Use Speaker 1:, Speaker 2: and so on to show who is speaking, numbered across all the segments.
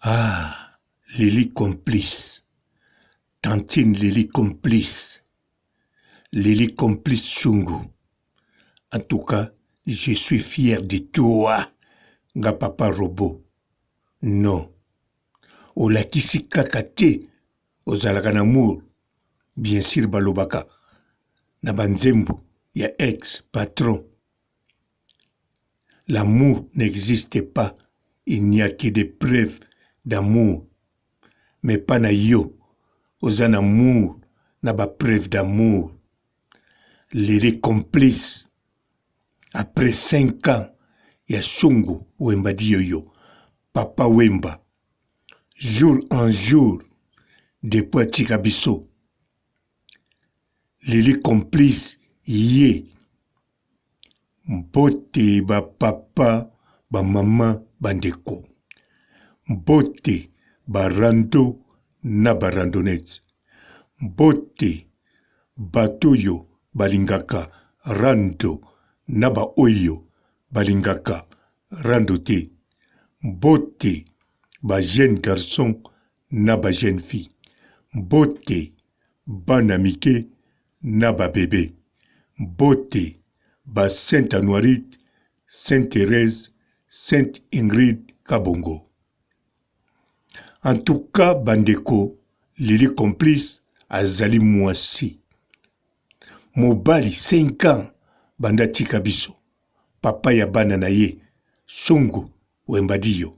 Speaker 1: Ah, Lily complice. Tantine Lily complice. Lily complice Chungu. En tout cas, je suis fier de toi, nga papa robot. Non. Olakisi kaka te, ozalaka na amour. Bien sûr balobaka. Na banzembo, ya ex-patron. L'amour n'existe pas. Il n'y a que des preuves d'amour. Mais pas na yo. Ozan amour, na ba preuve d'amour. Les complices. Après 5 ans, ya Chungu Wemba Dioyo. Papa Wemba. Jour en jour, depuis Tikabiso. Les complices, yé. Mbote ba papa, ba maman, bandeko. Mbote ba rando na ba randonnette. Mbote batoyo balingaka rando na ba oyo balingaka rando te. Mbote ba jeune garçon na ba jeune fille. Mbote bana mike na ba bébé. Mbote ba Sainte Anuarite, Sainte Thérèse, Sainte Ingrid Kabongo. En tout cas, bandeko, Lili complice azali mwasi. Mobali 5 ans banda tika biso. Papa ya bana na ye, Chungu Wemba Dio.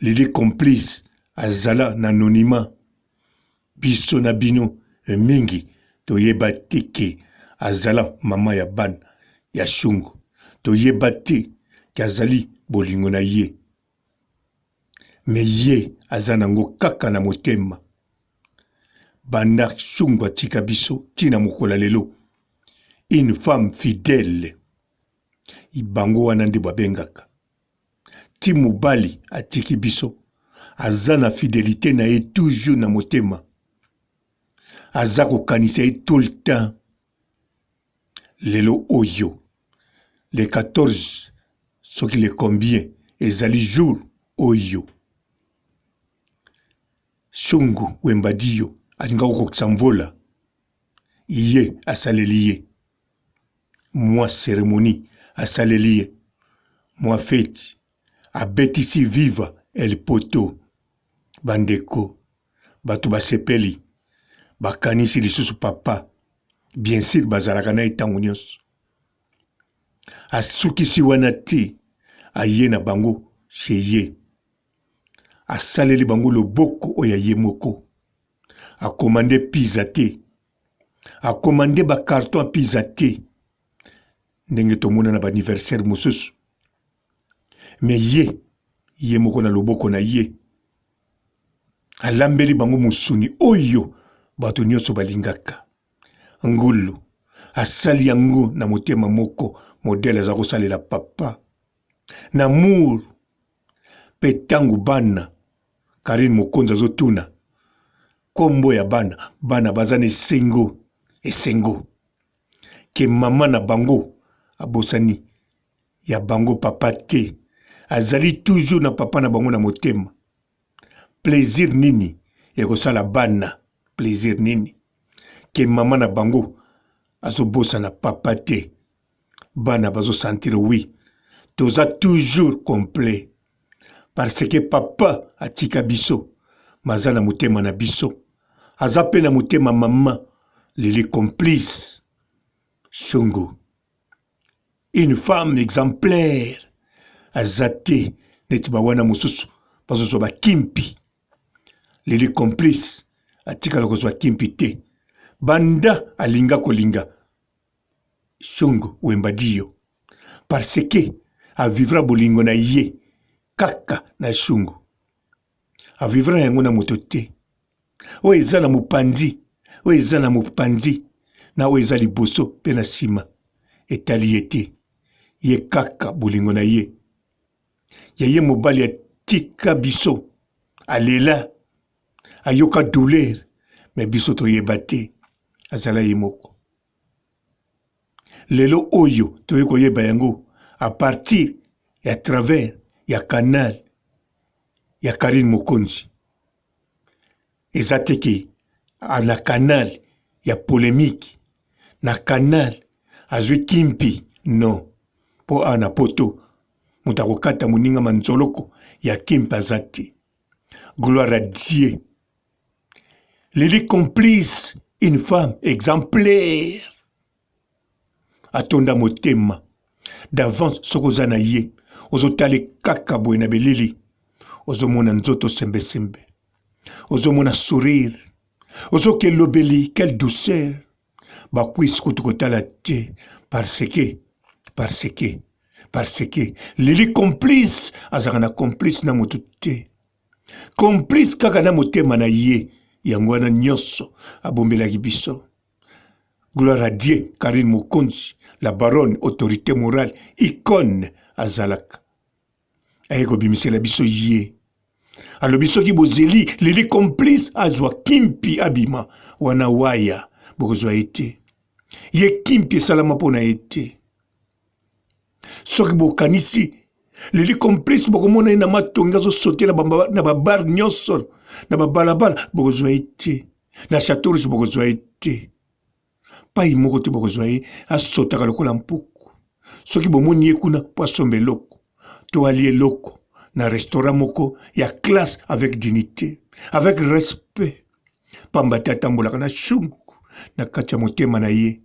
Speaker 1: Lili complice azala na anonymat. Biso na bino mingi toyeba teke azala mama ya bana ya Chungu. Toyeba te ki azali bolingo na ye. Me ye aza nango kaka na motema. Banda Chungu atika biso tina mokola lelo. Une femme fidèle. Ibango wana nde babengaka. Ti mobali atiki biso. Aza na fidélité na ye toujours na motema. Aza kokanisa ye tout le temps. Lelo oyo. Le 14, soki le combien, ezali jour oyo. Chungu Wemba Dio alinga kokokisa mvola. Iye asaleli ye. Mwa cérémonie asaleli ye. Mwa fête abetisi viva el poto. Bandeko bato basepeli bakanisi lisusu papa. Bien sûr bazalaka na etango nyonso. Asukisi wana te aye na bango chez ye. Asaleli bango loboko oya ye moko. Akomande pizza te. Akomande ba carton pizza te. Ndenge tomona na ba anniversaire mosusu. Me ye moko na loboko na ye. Alambeli bango musuni oyo bato nyonso balingaka. Ngulu asali yango na motema moko modele aza kosalela papa. Na amour pe tangu bana Karine Mokonza azotuna kombo ya bana baza na esengo ke mama na bango abosani ya bango papa te. Azali toujours na papa na bango na motema. Plaisir nini ya kosala bana. Plaisir nini ke mama na bango azobosa na papa te. Bana bazo sentir oui. Toza toujours complet. Parce que papa atika biso. Maza na motema na biso. Aza pe na motema mama. Lili complice. Chungu. Une femme exemplaire. Azate. Neti bawana mosusu. Bazo ba kimpi. Lili complice. Atika lokozwa kimpi te. Banda alinga kolinga. Chungu Wemba Dio. Parce que a vivra bolingo na ye. Kaka na Chungu. A vivra yango na moto te. O eza na mopanzi. O eza na mopanzi. Na o eza liboso pe na sima. Etali ete. Ye kaka bolingo na ye. Ye mobali atika biso. Alela. Ayoka douleur. Mais biso toyeba te. Azala ye moko. Lelo oyo toye koyeba yango. A partir et à travers ya canal ya Karine Mokonzi ezateki na canal ya polémique na canal azwi kimpi non po ana poto mutakokata muninga manzoloko ya kimpi azate. Gloire à Dieu. Lili complice, une femme exemplaire. Atonda motema d'avance sokoza na ye ozotale kaka boye na belili ozomona nzoto sembe sembe ozomona sourire ozokelobeli quelle douceur bakwisi kutu kotala te parce que lili complice azaka na complice na motu te complice kaka na motema na ye yango wana nyonso abombelaki biso. Gloire à Dieu, Karine Mokonzi, la baronne, autorité morale, icône azalaka. Ayeko bimisela biso ye. Alobi soki bozeli, lili complice azwa kimpi abima, wana waya, bokozwa ete. Ye kimpi salama pona ete. Soki bokanisi, lili complice bokomona ina matonga zo sote na babar nyonso, na babalabala, bokozwa ete. Na Château Rouge bokozwa ete. Pai moko te bokozwa ye asotaka lokola mpuku soki bomoni ye kuna po asomba eloko to ali eloko na restaurant moko ya classe avec dignité avec respect pamba te atambolaka na shungu na kati ya motema na ye.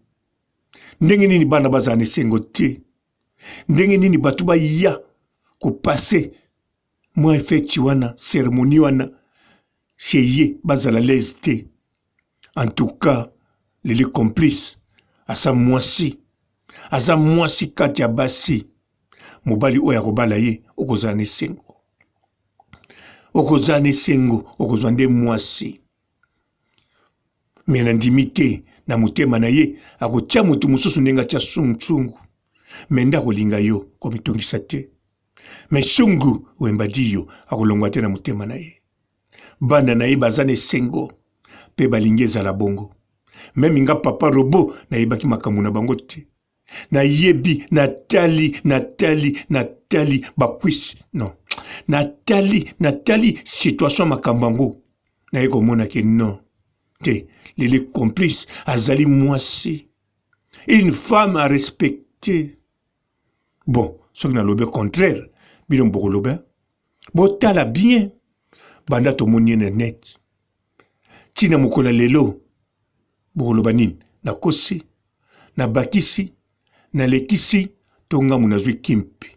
Speaker 1: Ndenge nini bana bazala na esengo te, ndenge nini bato baya kopase mwa efeti wana cérémonie wana chez ye bazala lese te. En tout cas lili complice asa mwasi kati ya basi mobali oyo akobala ye okozala na esengo okozwa nde mwasi me na ndimi te na motema na ye akotia motu mosusu ndenge atia sungu me nde akolinga yo komitongisa te me sungu wembadi yo akolongwa te na motema na ye. Bana na ye baza na esengo mpe balingi ezala bongo. Même nga papa robo na yebaki makambo na bango te. Na yebi Nathalie bakwisi non. Nathalie situation makambango. Na yeko mona ke non. Te les complices azali mwasi. Une femme à respecter. Bon, ce qui n'a le contraire, bilon boko lobe. Botala bien. Banda to moni na net. Tina mokola lelo. Bokoloba nini nakosi nabakisi nalekisi tonga munazwi kimpi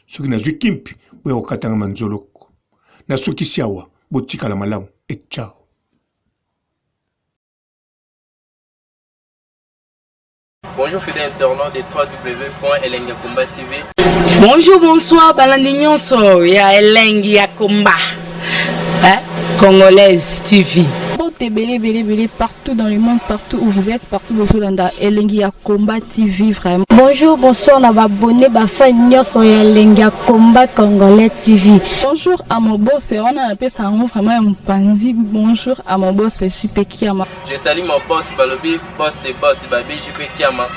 Speaker 1: soki nazwi kimpi boya kokatanga manzoloko nasokisi awa botikala malamu et ciao.
Speaker 2: Bonjour fidèles internautes de www.elengiakomba TV.
Speaker 3: Bonjour, bonsoir, balandi nyonso ya Elengi ya Komba, Congolaise TV.
Speaker 4: Belé partout dans le monde, partout où vous êtes, partout où vous êtes, Elengi ya Komba TV vraiment.
Speaker 5: Bonjour, bonsoir, na abonné bafa nyonso ya Elengi ya Komba Congolais TV.
Speaker 4: Bonjour à mon boss, on a appelé ça vraiment un pandi. Bonjour à mon boss, JP Kiama.
Speaker 2: Je salue mon boss Balobi, boss des boss Babi, JP Kiama.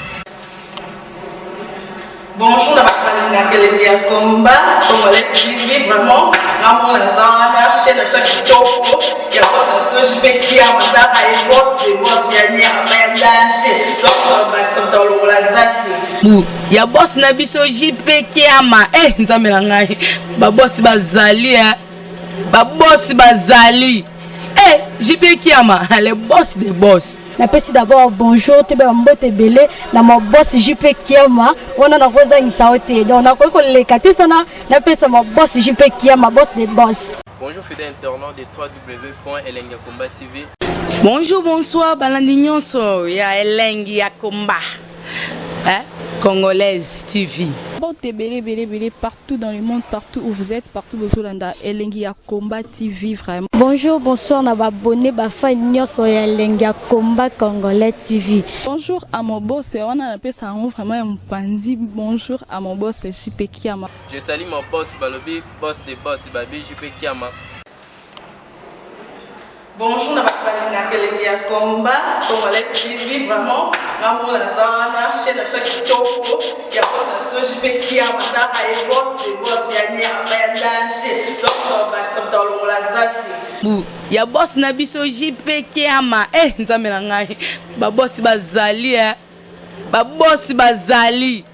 Speaker 3: Bonjour, na Elengi ya Komba Congolais TV vraiment. Namo na zana chaîne de chaque topo ya boss na JP Kiama ta ay boss des boss ya ni amandaje donc ba samtalo la zaki ya boss na biso JP Kiama nzambe na ngai ba boss bazali ba boss bazali JP Kiama le boss des boss.
Speaker 5: Napesi d'abord bonjour te ba mbote belé na mo boss JP Kiama wana na koza ngisaote donc na ko lekate sana napesa mo boss JP Kiama boss des boss.
Speaker 2: Bonjour fidèles internautes de www.elengiakomba TV.
Speaker 3: Bonjour, bonsoir, balandi nyonso ya Elengi ya Komba, Congolaise TV.
Speaker 4: Belé partout dans le monde, partout où vous êtes, partout où vous êtes, Elengi ya Komba TV vraiment.
Speaker 5: Bonjour, bonsoir, na abonné bafa nyonso ya Elengi ya Komba Congolais TV.
Speaker 4: Bonjour à mon boss, on a appelé ça vraiment un pandi. Bonjour à mon boss, JP Kiama.
Speaker 2: Je salue mon boss Balobi, boss des boss Babi, JP Kiama.
Speaker 3: Bonjour, na Elengi ya Komba Congolais TV vraiment. Namo na zana chaîne de chaque topo ya boss na JP Kiama ta ay boss des boss ya ni amandaje donc ba samtalo bu ya boss na biso JP Kiama nzambe na ngai ba boss bazali ba boss bazali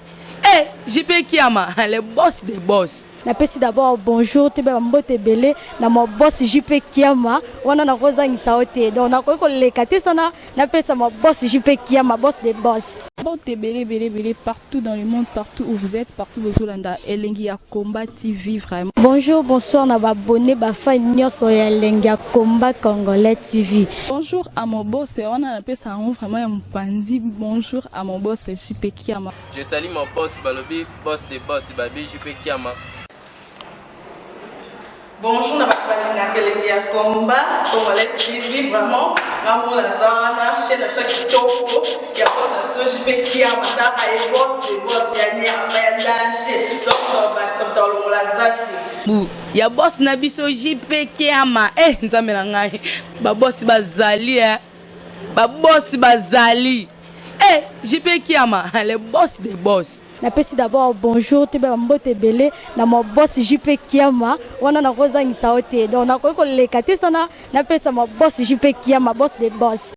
Speaker 3: JP Kiama le boss des boss.
Speaker 5: Napesi d'abord bonjour te ba mbote belé na mo boss JP Kiama wana na kozangisa ote donc na ko leka te sana napesa mo boss JP Kiama boss des boss.
Speaker 4: Mbote belé partout dans le monde, partout où vous êtes, partout où vous êtes, Elengi ya Komba TV vraiment.
Speaker 5: Bonjour, bonsoir na ba abonné ba fan nyonso ya Elengi ya Komba Congolais TV.
Speaker 4: Bonjour à mon boss, on a appelé ça vraiment un pandi. Bonjour à mon boss JP Kiama.
Speaker 2: Je salue mon boss Balobi, boss des boss, Babi JP Kiama.
Speaker 3: Bonjour, na bakubali Elengi ya Komba Congolais TV vraiment. Maman la zana chaîne de chaque topo ya boss na JP Kiama ta ay boss des boss ya ni ya danger donc ba samta longola zaki. Bu ya boss na biso JP Kiama nzambe na ngai ba boss bazali ba boss bazali JP Kiama le boss des boss.
Speaker 5: Napesi d'abord bonjour te ba mbote belé na mo boss JP Kiama wana na kozangisa ote donc na ko leka te sana napesa mo boss JP Kiama boss des boss.